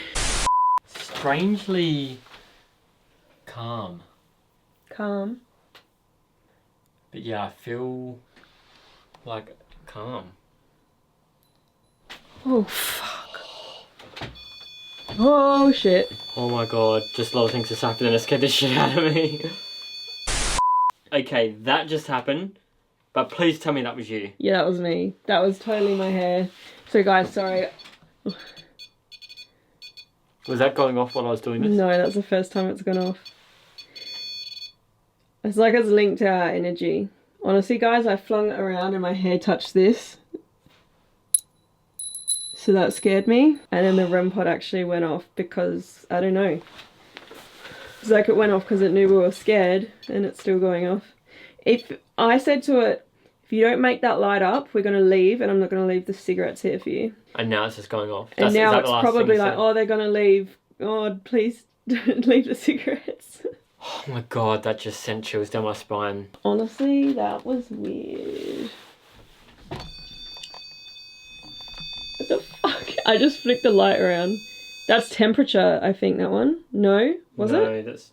Strangely calm. Calm. But yeah, I feel like calm. Oh, fuck. Oh, shit. Oh my god, just a lot of things just happened and it scared the shit out of me. Okay, that just happened, but please tell me that was you. Yeah, that was me. That was totally my hair. So guys, sorry. Was that going off while I was doing this? No, that's the first time it's gone off. It's like it's linked to our energy. Honestly, guys, I flung it around and my hair touched this. So that scared me. And then the REM pod actually went off because, I don't know. It's like it went off because it knew we were scared and it's still going off. If I said to it, if you don't make that light up, we're going to leave and I'm not going to leave the cigarettes here for you. And now it's just going off. And now it's probably like, oh, they're going to leave. Oh, please don't leave the cigarettes. Oh my god, that just sent chills down my spine. Honestly, that was weird. What the fuck? I just flicked the light around. That's temperature, I think, that one. No? Was it? No, that's...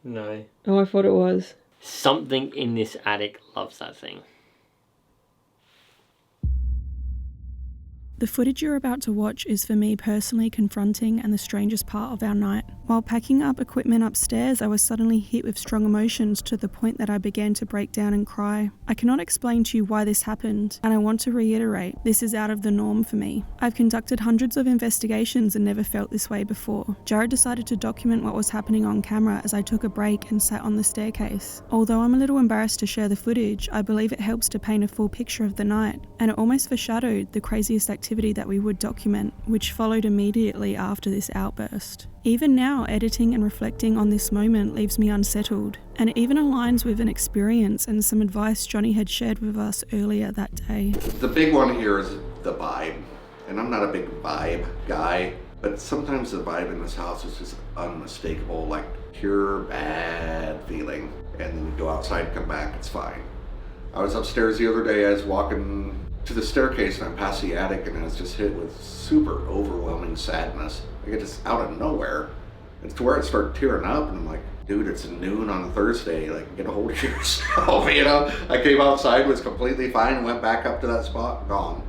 No. Oh, I thought it was. Something in this attic loves that thing. The footage you're about to watch is for me personally confronting and the strangest part of our night. While packing up equipment upstairs, I was suddenly hit with strong emotions to the point that I began to break down and cry. I cannot explain to you why this happened, and I want to reiterate, this is out of the norm for me. I've conducted hundreds of investigations and never felt this way before. Jared decided to document what was happening on camera as I took a break and sat on the staircase. Although I'm a little embarrassed to share the footage, I believe it helps to paint a full picture of the night, and it almost foreshadowed the craziest activity that we would document, which followed immediately after this outburst. Even now, editing and reflecting on this moment leaves me unsettled, and it even aligns with an experience and some advice Johnny had shared with us earlier that day. The big one here is the vibe, and I'm not a big vibe guy, but sometimes the vibe in this house is just unmistakable, like pure bad feeling, and then you go outside, come back, it's fine. I was upstairs the other day, I was walking to the staircase and I'm past the attic and I was just hit with super overwhelming sadness. Like, it just out of nowhere. It's to where I started tearing up and I'm like, dude, it's noon on a Thursday, like, get a hold of yourself, you know? I came outside, was completely fine, went back up to that spot, gone.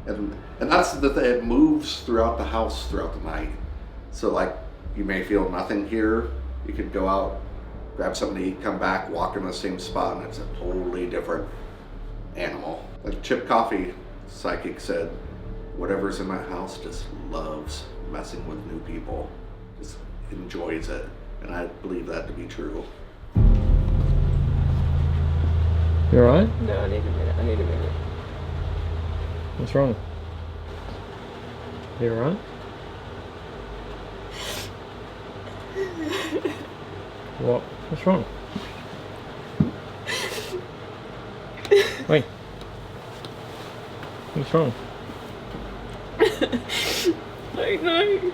And that's the thing, it moves throughout the house throughout the night. So like, you may feel nothing here, you could go out, grab something to eat, come back, walk in the same spot, and it's a totally different animal. Like Chip Coffee, psychic, said, whatever's in that house just loves messing with new people, just enjoys it. And I believe that to be true. You alright? No, I need a minute. What's wrong? You alright? What? What's wrong? Wait. What's wrong? I don't know.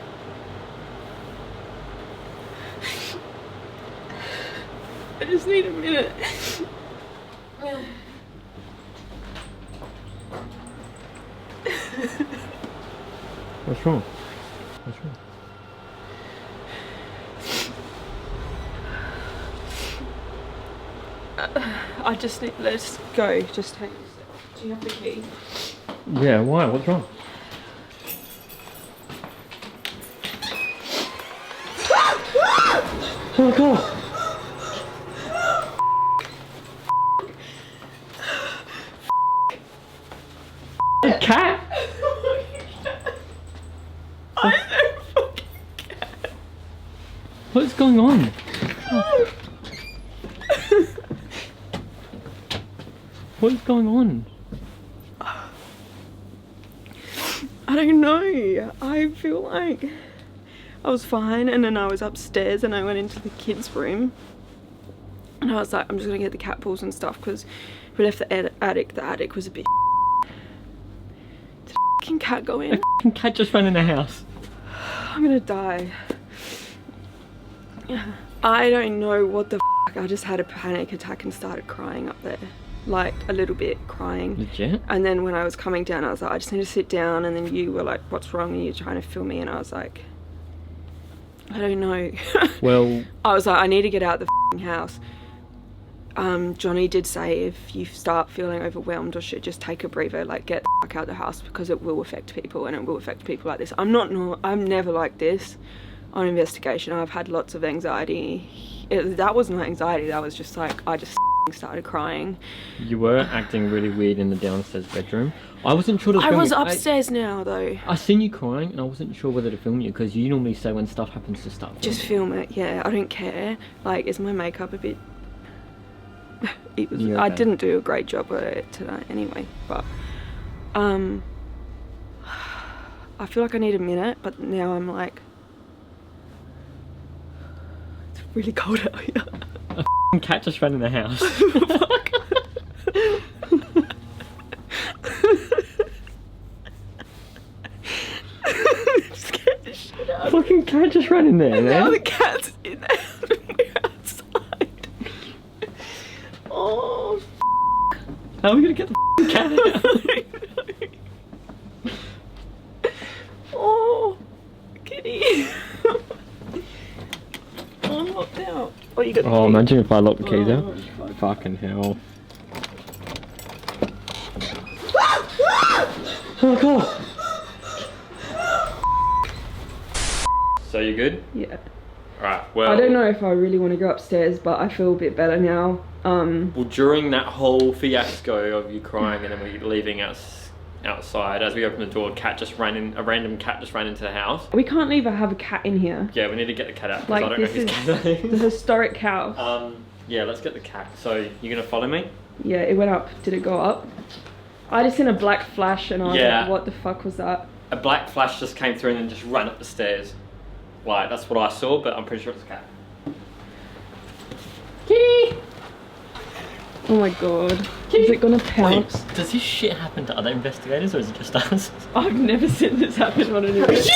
I just need a minute. What's wrong? What's wrong? I just need, let's go. Just hang on a sec. Do you have the key? Yeah, why? What's wrong? Oh my god! A cat? I know fucking cat. What's going on? What's going on? I don't know. I feel like I was fine, and then I was upstairs and I went into the kids' room and I was like, I'm just gonna get the cat balls and stuff because we left the attic. The attic was a bit. Did a fucking cat go in? A fucking cat just ran in the house. I'm gonna die. I don't know what the fuck. I just had a panic attack and started crying up there. Like a little bit crying. Legit? And then when I was coming down, I was like, I just need to sit down. And then you were like, what's wrong? And you're trying to film me. And I was like, I don't know. Well, I was like, I need to get out of the f***ing house. Johnny did say if you start feeling overwhelmed or shit, just take a breather, like get the fuck out of the house because it will affect people and it will affect people like this. I'm never like this on investigation. I've had lots of anxiety. That wasn't anxiety, that was just like, I just started crying. you were acting really weird in the downstairs bedroom. I wasn't sure to I film was you. upstairs now though. I seen you crying and I wasn't sure whether to film you because you normally say when stuff happens to start filming. Just film it, yeah, I don't care. Like, is my makeup a bit... It was, You're I okay. didn't do a great job at it today anyway, but I feel like I need a minute, but now I'm like, it's really cold out here. A cat just ran in the house. Scared the shit out of me. Fucking cat just ran in there, And now man. the cat's in there and we're outside. Oh, How are we gonna get the cat out? oh, kitty. Oh, I'm locked out. Oh, you got the Oh, key. imagine if I locked the keys Oh, out. fuck. Fucking hell. Oh my god. So you good? Yeah. Alright, well... I don't know if I really want to go upstairs, but I feel a bit better now. Well, during that whole fiasco of you crying and then we leaving outside, as we opened the door, a random cat just ran into the house. We can't have a cat in here. Yeah, we need to get the cat out because Like, I don't know this whose is cat it the is. historic house. Yeah, let's get the cat. So, you're gonna follow me? Yeah, it went up. Did it go up? I just seen a black flash and I was Yeah. like, what the fuck was that? A black flash just came through and then just ran up the stairs. Like, that's what I saw, but I'm pretty sure it's a cat. Kitty! Oh my god. Is it gonna pounce? Wait, does this shit happen to other investigators or is it just us? I've never seen this happen on an event.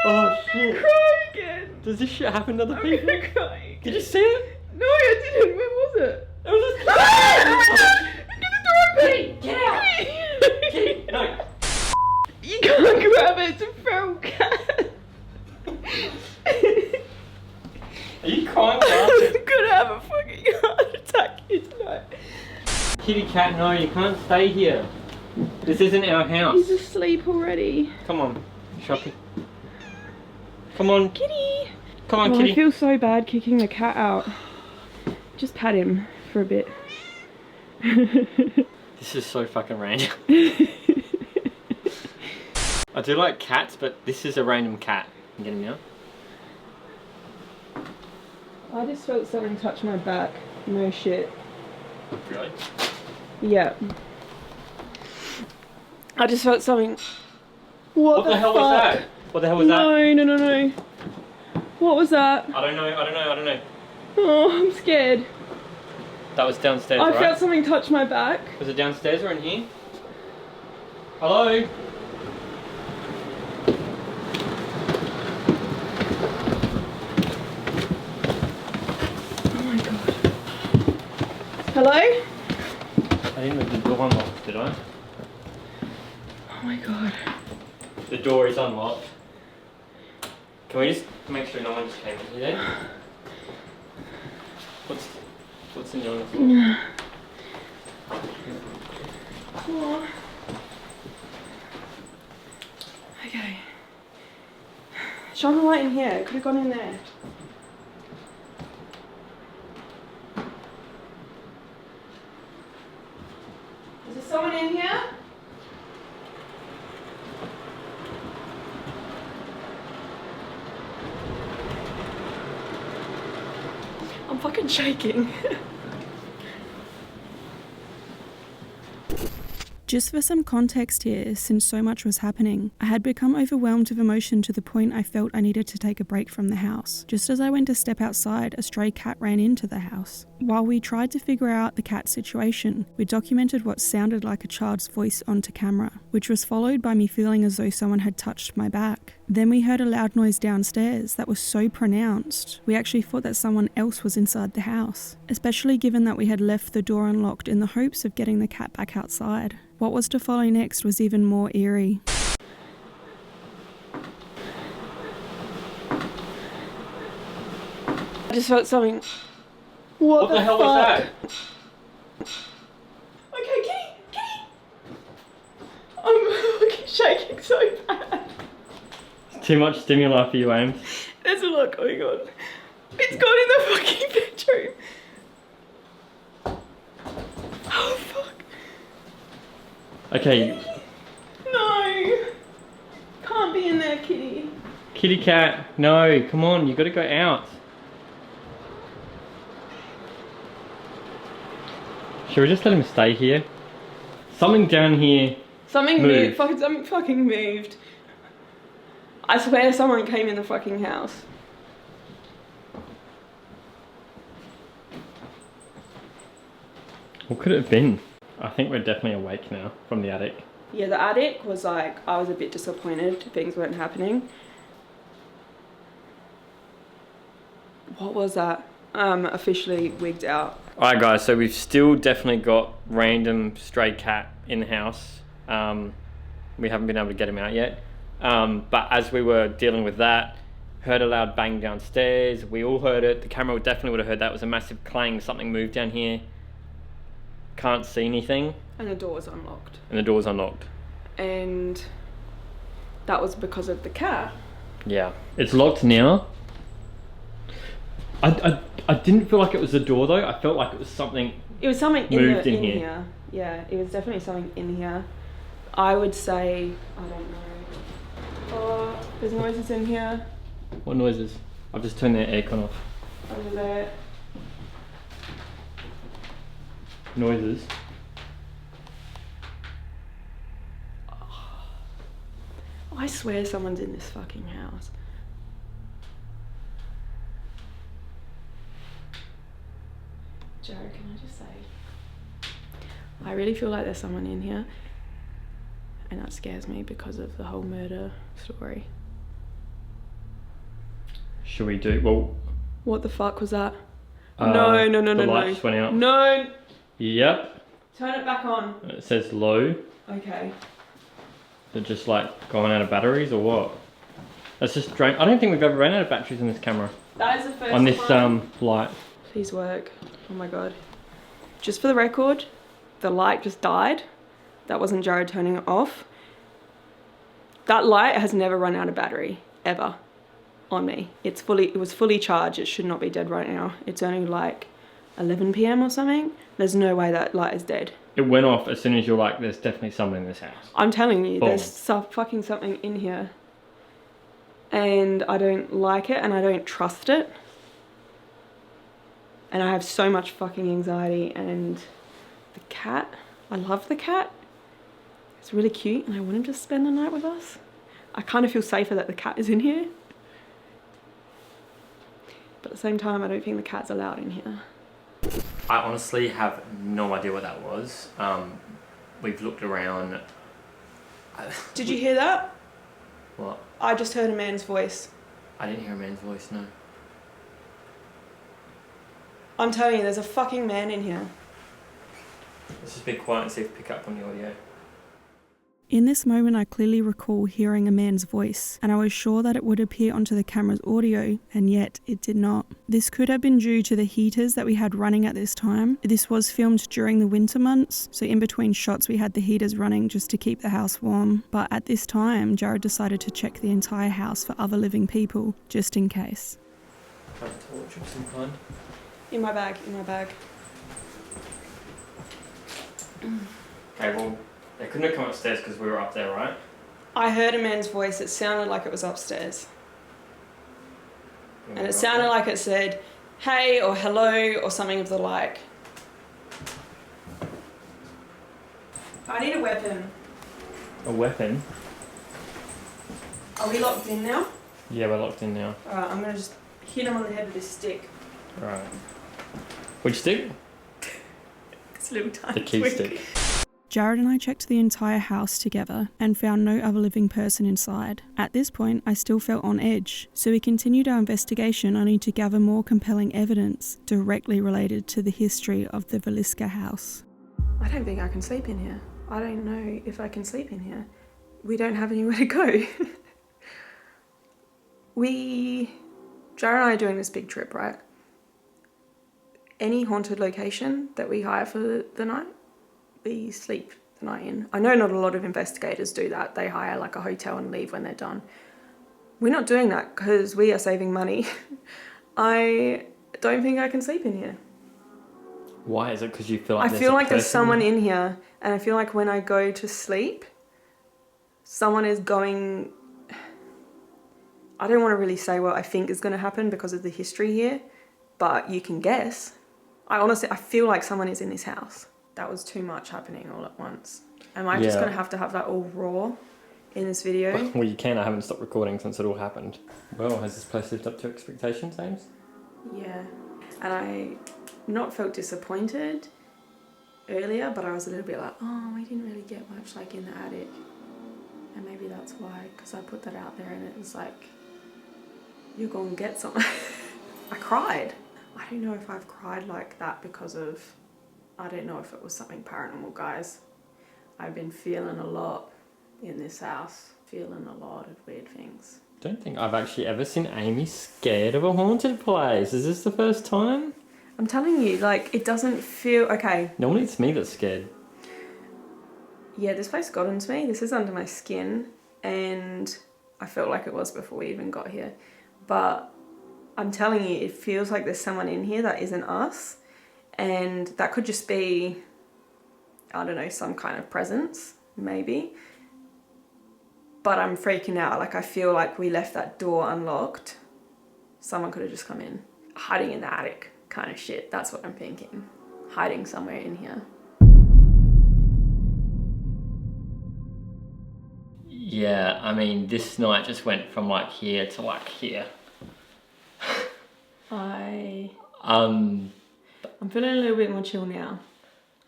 Oh shit. Crying. again. Does this shit happen to other I'm people? gonna cry. Did you see it? No, I didn't. Where was it? It was a... Get the door open! Get out! Kitty, no. You can't grab it. It's a feral cat. Are you crying? I'm gonna have a fucking heart attack here tonight. Kitty cat, no, you can't stay here. This isn't our house. He's asleep already. Come on, shopping. Come on, Kitty. come on, Oh, kitty. I feel so bad kicking the cat out. Just pat him for a bit. This is so fucking random. I do like cats, but this is a random cat. You get him now? I just felt something touch my back. No shit. Really? Yeah. I just felt something. What the hell was that? What the hell was that? No. What was that? I don't know. Oh, I'm scared. That was downstairs, I right? felt something touch my back. Was it downstairs or in here? Hello? Oh my god. Hello? I didn't leave the door unlocked, did I? Oh my god. The door is unlocked. Can we just make sure no one just came in here? What's in your floor? Oh. Okay. Shine the light in here. It could have gone in there. Is there someone in here? I'm fucking shaking. Just for some context here, since so much was happening, I had become overwhelmed with emotion to the point I felt I needed to take a break from the house. Just as I went to step outside, a stray cat ran into the house. While we tried to figure out the cat situation, we documented what sounded like a child's voice onto camera, which was followed by me feeling as though someone had touched my back. Then we heard a loud noise downstairs that was so pronounced, we actually thought that someone else was inside the house, especially given that we had left the door unlocked in the hopes of getting the cat back outside. What was to follow next was even more eerie. I just felt something. What the hell was that? Okay, Kitty! I'm fucking shaking so bad. Too much stimuli for you, Ames. There's a lot going on. It's gone in the fucking bedroom. Oh fuck. Okay, No. Can't be in there, Kitty. kitty cat, no, come on, you gotta go out. Should we just let him stay here? Something down here. Something Moved. moved. Something fucking moved. I swear someone came in the fucking house. What could it have been? I think we're definitely awake now from the attic. Yeah, the attic was like, I was a bit disappointed things weren't happening. What was that? Officially wigged out. Alright guys, so we've still definitely got random stray cat in the house. We haven't been able to get him out yet. But as we were dealing with that, heard a loud bang downstairs. We all heard it. The camera definitely would have heard that. It was a massive clang. Something moved down here. Can't see anything. And the door was unlocked. And the door's unlocked. And that was because of the cat. Yeah. It's locked now. I didn't feel like it was the door though. I felt like it was something. It was something Moved in in here. here. Yeah, it was definitely something in here. I would say, I don't know. Oh, there's noises in here. What noises? I've just turned the aircon off. Over there. Noises. I swear someone's in this fucking house. Joe, can I just say, I really feel like there's someone in here, and that scares me because of the whole murder story. Should we do... Well... What the fuck was that? No. The light just went out. No. Yep. Turn it back on. It says low. Okay. Is it just like going out of batteries or what? That's just strange. I don't think we've ever ran out of batteries on this camera. That is the first on this time. Light. Please work. Oh my god. Just for the record, the light just died. That wasn't Jared turning it off. That light has never run out of battery, ever, on me. It was fully charged. It should not be dead right now. It's only like 11 PM or something. There's no way that light is dead. It went off as soon as you're like, there's definitely someone in this house. I'm telling you, Boom. there's fucking something in here. And I don't like it and I don't trust it. And I have so much fucking anxiety. And the cat, I love the cat. It's really cute and I want him to spend the night with us. I kind of feel safer that the cat is in here. But at the same time, I don't think the cat's allowed in here. I honestly have no idea what that was. We've looked around. Did you hear that? What? I just heard a man's voice. I didn't hear a man's voice, no. I'm telling you, there's a fucking man in here. Let's just be quiet and see if we pick up on the audio. In this moment, I clearly recall hearing a man's voice, and I was sure that it would appear onto the camera's audio, and yet it did not. This could have been due to the heaters that we had running at this time. This was filmed during the winter months, so in between shots we had the heaters running just to keep the house warm. But at this time, Jared decided to check the entire house for other living people, just in case. A torch of some kind. In my bag, in my bag. Okay, well, they couldn't have come upstairs because we were up there, right? I heard a man's voice. It sounded like it was upstairs. And it sounded like it said, hey, or hello, or something of the like. I need a weapon. A weapon? Are we locked in now? Yeah, we're locked in now. Alright, I'm gonna just hit him on the head with this stick. Right. Which stick? It's a little tiny The key twig. stick. Jared and I checked the entire house together and found no other living person inside. At this point, I still felt on edge, so we continued our investigation only to gather more compelling evidence directly related to the history of the Villisca house. I don't think I can sleep in here. I don't know if I can sleep in here. We don't have anywhere to go. Jared and I are doing this big trip, right? Any haunted location that we hire for the night, we sleep the night in. I know not a lot of investigators do that. They hire like a hotel and leave when they're done. We're not doing that because we are saving money. I don't think I can sleep in here. Why? Is it because you feel like I feel like there's someone in here, and I feel like when I go to sleep, someone is going... I don't want to really say what I think is going to happen because of the history here, but you can guess. I feel like someone is in this house. That was too much happening all at once. Am I just going to have that all raw in this video? Well, you can. I haven't stopped recording since it all happened. Well, has this place lived up to expectations, Ames? Yeah. And I not felt disappointed earlier, but I was a little bit like, oh, we didn't really get much like in the attic. And maybe that's why, because I put that out there and it was like, you're going to get something. I cried. I don't know if I've cried like that because of... I don't know if it was something paranormal, guys. I've been feeling a lot in this house. Feeling a lot of weird things. Don't think I've actually ever seen Amy scared of a haunted place. Is this the first time? I'm telling you, like, it doesn't feel... Okay. Normally it's me that's scared. Yeah, this place got into me. This is under my skin. And I felt like it was before we even got here. But I'm telling you, it feels like there's someone in here that isn't us. And that could just be, I don't know, some kind of presence, maybe. But I'm freaking out. Like, I feel like we left that door unlocked. Someone could have just come in. Hiding in the attic kind of shit. That's what I'm thinking. Hiding somewhere in here. Yeah, I mean, this night just went from like here to like here. I'm feeling a little bit more chill now.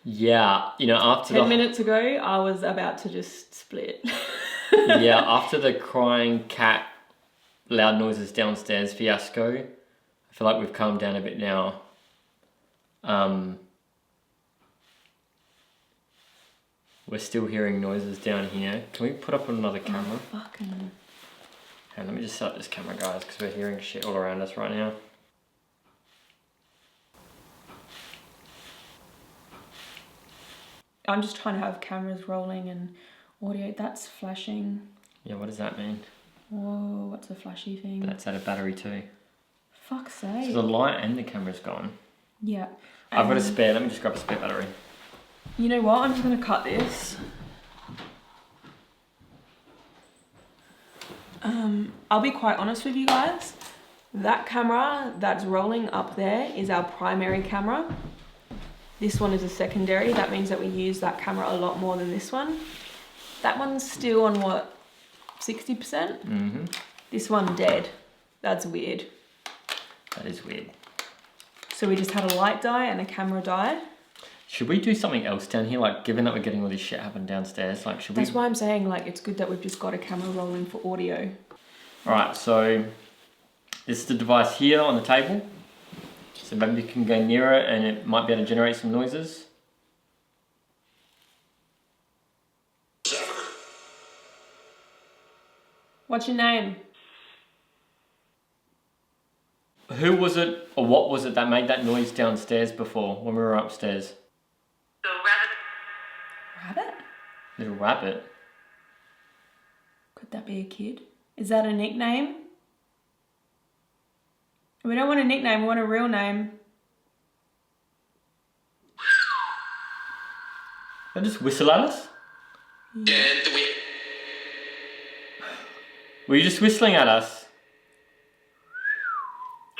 Yeah, you know, after 10 minutes ago, I was about to just split. Yeah, after the crying cat loud noises downstairs fiasco. I feel like we've calmed down a bit now. We're still hearing noises down here. Can we put up another camera? Oh, fucking... Let me just set up this camera, guys, because we're hearing shit all around us right now. I'm just trying to have cameras rolling and audio. That's flashing. Yeah, what does that mean? Whoa, what's a flashy thing? That's out of battery too. Fuck's sake. So the light and the camera's gone. Yeah. I've got a spare. Let me just grab a spare battery. You know what? I'm just going to cut this. I'll be quite honest with you guys. That camera that's rolling up there is our primary camera. This one is a secondary. That means that we use that camera a lot more than this one. That one's still on what, 60%? Mm-hmm. This one dead. That's weird. That is weird. So we just had a light die and a camera died. Should we do something else down here? Like, given that we're getting all this shit happen downstairs, like, should we... That's why I'm saying, like, it's good that we've just got a camera rolling for audio. Alright, so this is the device here on the table. So maybe you can go nearer and it might be able to generate some noises. What's your name? Who was it, or what was it that made that noise downstairs before, when we were upstairs? The rabbit. Rabbit? Little rabbit. Could that be a kid? Is that a nickname? We don't want a nickname, we want a real name. Did they just whistle at us? Were you just whistling at us?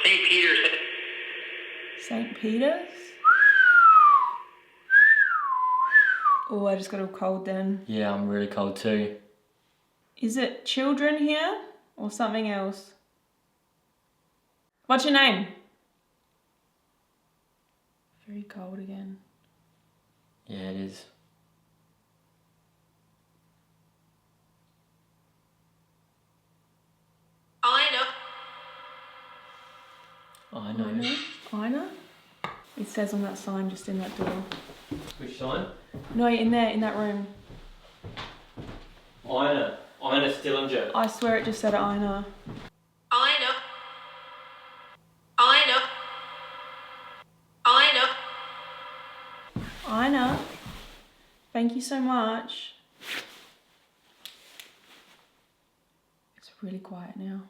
St. Peter's. St. Peter's? Oh, I just got a cold then. Yeah, I'm really cold too. Is it children here or something else? What's your name? Very cold again. Yeah, it is. I know. Ina? It says on that sign just in that door. Which sign? No, in there, in that room. Ina Stillinger. I swear it just said Ina. Ina, thank you so much. It's really quiet now.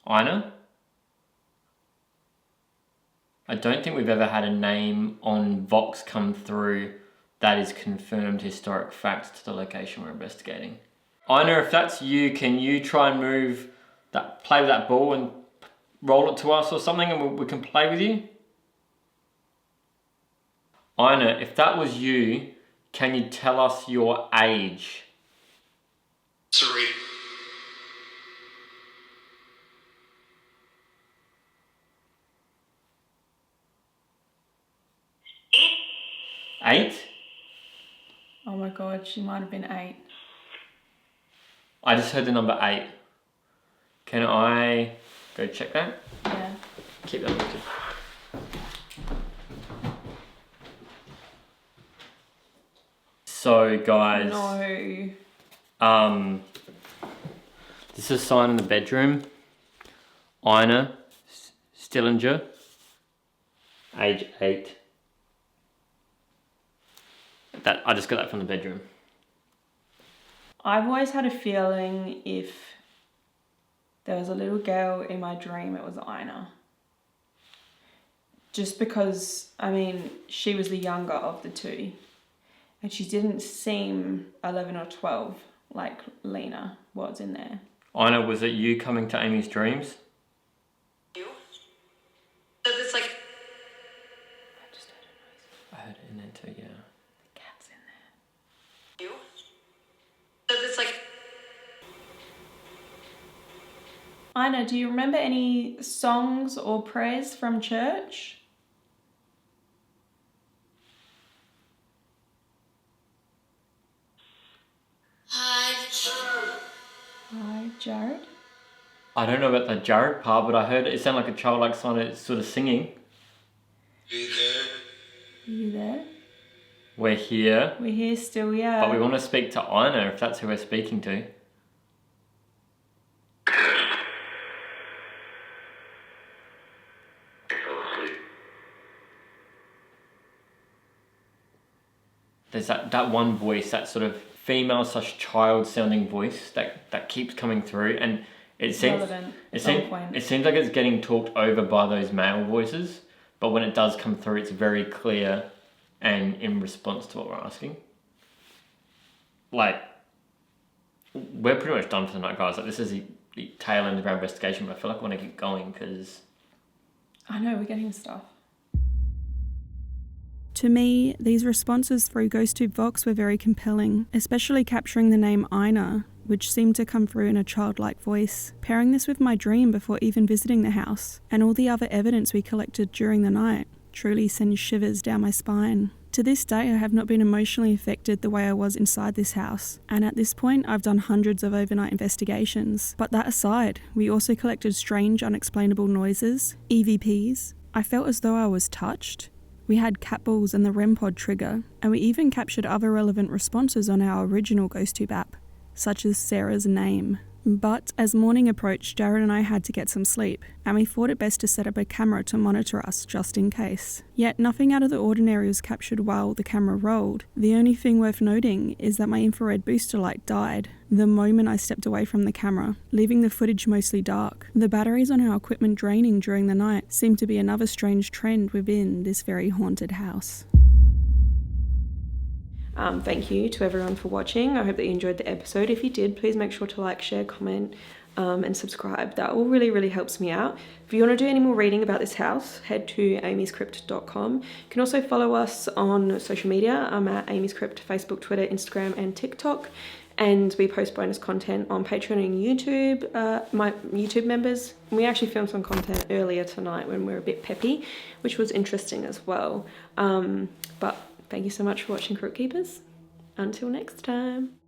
Ina? I don't think we've ever had a name on Vox come through that is confirmed historic facts to the location we're investigating. Ina, if that's you, can you try and move that, play with that ball and roll it to us or something and we can play with you? Ina, if that was you, can you tell us your age? Sorry. Eight? Oh my god, she might have been 8. I just heard the number 8. Can I go check that? Yeah. Keep that lifted. So guys, No. this is a sign in the bedroom. Ina Stillinger, age 8. That I just got that from the bedroom. I've always had a feeling if there was a little girl in my dream, it was Ina. Just because, I mean, she was the younger of the two. And she didn't seem 11 or 12 like Lena was in there. Ina, was it you coming to Amy's dreams? You? So it's like. I just heard a noise. I heard it in there too, yeah. The cat's in there. You? So it's like. Ina, do you remember any songs or prayers from church? Hide Hide Jared? I don't know about the Jared part, but I heard it sounded like a childlike sign sort of singing. Are you there? Are you there? We're here, We're here still, yeah. but we want to speak to Ina if that's who we're speaking to. There's that one voice, that sort of female/child sounding voice that keeps coming through, and it seems Relevant. it On seems point. it seems like it's getting talked over by those male voices, but when it does come through, it's very clear and in response to what we're asking. Like, we're pretty much done for the night, guys. Like, this is the tail end of our investigation, but I feel like I want to keep going because I know, we're getting stuff. To me, these responses through GhostTube Vox were very compelling, especially capturing the name Ina, which seemed to come through in a childlike voice. Pairing this with my dream before even visiting the house, and all the other evidence we collected during the night, truly sends shivers down my spine. To this day, I have not been emotionally affected the way I was inside this house, and at this point, I've done hundreds of overnight investigations. But that aside, we also collected strange, unexplainable noises, EVPs. I felt as though I was touched. We had cat balls and the REM pod trigger, and we even captured other relevant responses on our original GhostTube app, such as Sarah's name. But as morning approached, Jared and I had to get some sleep, and we thought it best to set up a camera to monitor us just in case. Yet nothing out of the ordinary was captured while the camera rolled. The only thing worth noting is that my infrared booster light died the moment I stepped away from the camera, leaving the footage mostly dark. The batteries on our equipment draining during the night seemed to be another strange trend within this very haunted house. Thank you to everyone for watching. I hope that you enjoyed the episode. If you did, please make sure to like, share, comment, and subscribe. That all really helps me out. If you want to do any more reading about this house, head to AmysCrypt.com. You can also follow us on social media. I'm at AmysCrypt, Facebook, Twitter, Instagram, and TikTok. And we post bonus content on Patreon and YouTube. My YouTube members, we actually filmed some content earlier tonight when we were a bit peppy, which was interesting as well. But thank you so much for watching, Crypt Keepers. Until next time.